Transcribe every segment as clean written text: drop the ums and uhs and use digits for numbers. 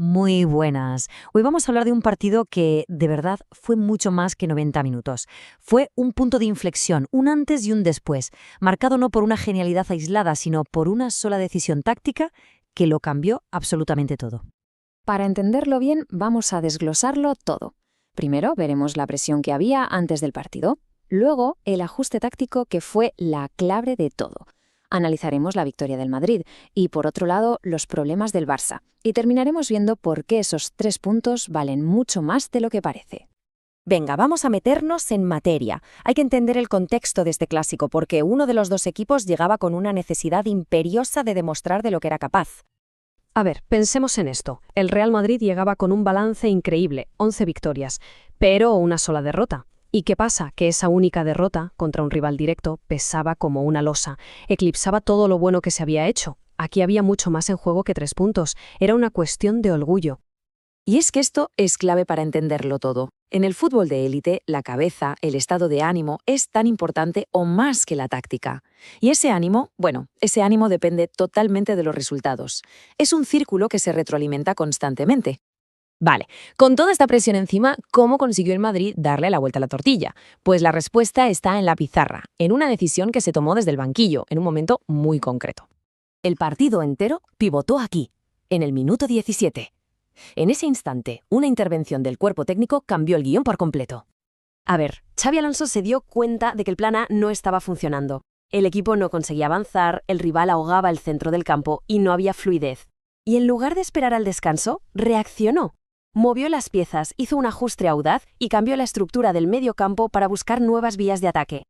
Muy buenas. Hoy vamos a hablar de un partido que, de verdad, fue mucho más que 90 minutos. Fue un punto de inflexión, un antes y un después, marcado no por una genialidad aislada, sino por una sola decisión táctica que lo cambió absolutamente todo. Para entenderlo bien, vamos a desglosarlo todo. Primero veremos la presión que había antes del partido. Luego, el ajuste táctico que fue la clave de todo. Analizaremos la victoria del Madrid y, por otro lado, los problemas del Barça. Y terminaremos viendo por qué esos 3 puntos valen mucho más de lo que parece. Venga, vamos a meternos en materia. Hay que entender el contexto de este clásico porque uno de los dos equipos llegaba con una necesidad imperiosa de demostrar de lo que era capaz. A ver, pensemos en esto. El Real Madrid llegaba con un balance increíble, 11 victorias, pero una sola derrota. ¿Y qué pasa? Que esa única derrota contra un rival directo pesaba como una losa, eclipsaba todo lo bueno que se había hecho. Aquí había mucho más en juego que 3 puntos, era una cuestión de orgullo. Y es que esto es clave para entenderlo todo. En el fútbol de élite, la cabeza, el estado de ánimo, es tan importante o más que la táctica. Y ese ánimo depende totalmente de los resultados. Es un círculo que se retroalimenta constantemente. Vale, con toda esta presión encima, ¿cómo consiguió el Madrid darle la vuelta a la tortilla? Pues la respuesta está en la pizarra, en una decisión que se tomó desde el banquillo, en un momento muy concreto. El partido entero pivotó aquí, en el minuto 17. En ese instante, una intervención del cuerpo técnico cambió el guión por completo. A ver, Xabi Alonso se dio cuenta de que el plan A no estaba funcionando. El equipo no conseguía avanzar, el rival ahogaba el centro del campo y no había fluidez. Y en lugar de esperar al descanso, reaccionó. Movió las piezas, hizo un ajuste audaz y cambió la estructura del medio campo para buscar nuevas vías de ataque.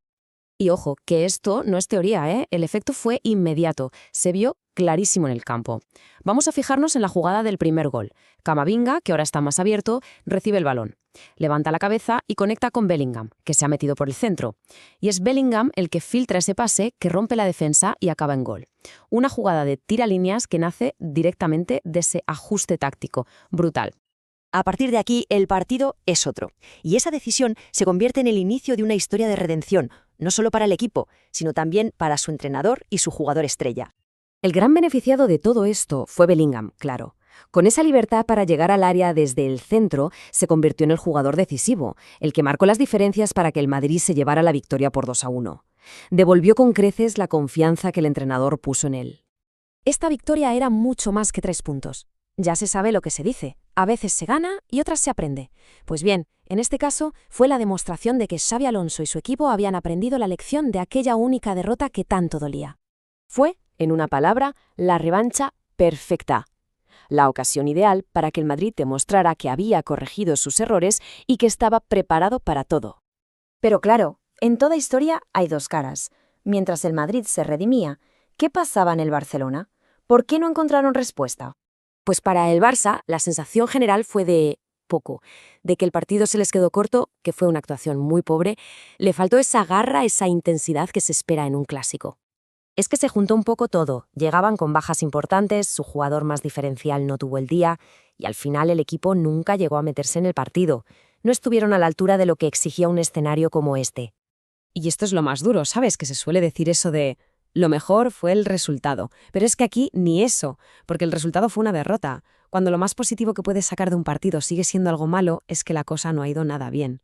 Y ojo, que esto no es teoría, ¿eh? El efecto fue inmediato, se vio clarísimo en el campo. Vamos a fijarnos en la jugada del primer gol. Camavinga, que ahora está más abierto, recibe el balón. Levanta la cabeza y conecta con Bellingham, que se ha metido por el centro. Y es Bellingham el que filtra ese pase que rompe la defensa y acaba en gol. Una jugada de tiralíneas que nace directamente de ese ajuste táctico. Brutal. A partir de aquí, el partido es otro. Y esa decisión se convierte en el inicio de una historia de redención, no solo para el equipo, sino también para su entrenador y su jugador estrella. El gran beneficiado de todo esto fue Bellingham, claro. Con esa libertad para llegar al área desde el centro, se convirtió en el jugador decisivo, el que marcó las diferencias para que el Madrid se llevara la victoria por 2-1. Devolvió con creces la confianza que el entrenador puso en él. Esta victoria era mucho más que 3 puntos. Ya se sabe lo que se dice. A veces se gana y otras se aprende. Pues bien, en este caso fue la demostración de que Xabi Alonso y su equipo habían aprendido la lección de aquella única derrota que tanto dolía. Fue, en una palabra, la revancha perfecta. La ocasión ideal para que el Madrid demostrara que había corregido sus errores y que estaba preparado para todo. Pero claro, en toda historia hay 2 caras. Mientras el Madrid se redimía, ¿qué pasaba en el Barcelona? ¿Por qué no encontraron respuesta? Pues para el Barça, la sensación general fue de poco, de que el partido se les quedó corto, que fue una actuación muy pobre, le faltó esa garra, esa intensidad que se espera en un clásico. Es que se juntó un poco todo, llegaban con bajas importantes, su jugador más diferencial no tuvo el día, y al final el equipo nunca llegó a meterse en el partido. No estuvieron a la altura de lo que exigía un escenario como este. Y esto es lo más duro, ¿sabes? Que se suele decir eso de lo mejor fue el resultado. Pero es que aquí ni eso, porque el resultado fue una derrota. Cuando lo más positivo que puedes sacar de un partido sigue siendo algo malo, es que la cosa no ha ido nada bien.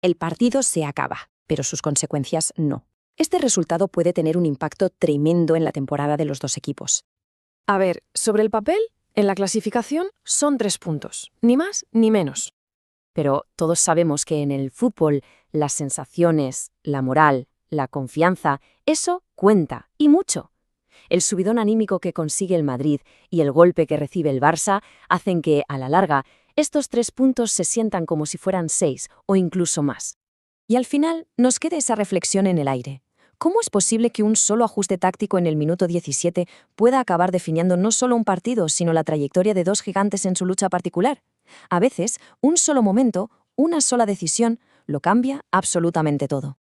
El partido se acaba, pero sus consecuencias no. Este resultado puede tener un impacto tremendo en la temporada de los 2 equipos. A ver, sobre el papel, en la clasificación son 3 puntos, ni más ni menos. Pero todos sabemos que en el fútbol las sensaciones, la moral, la confianza, eso cuenta, y mucho. El subidón anímico que consigue el Madrid y el golpe que recibe el Barça hacen que, a la larga, estos 3 puntos se sientan como si fueran 6 o incluso más. Y al final nos queda esa reflexión en el aire. ¿Cómo es posible que un solo ajuste táctico en el minuto 17 pueda acabar definiendo no solo un partido, sino la trayectoria de 2 gigantes en su lucha particular? A veces, un solo momento, una sola decisión, lo cambia absolutamente todo.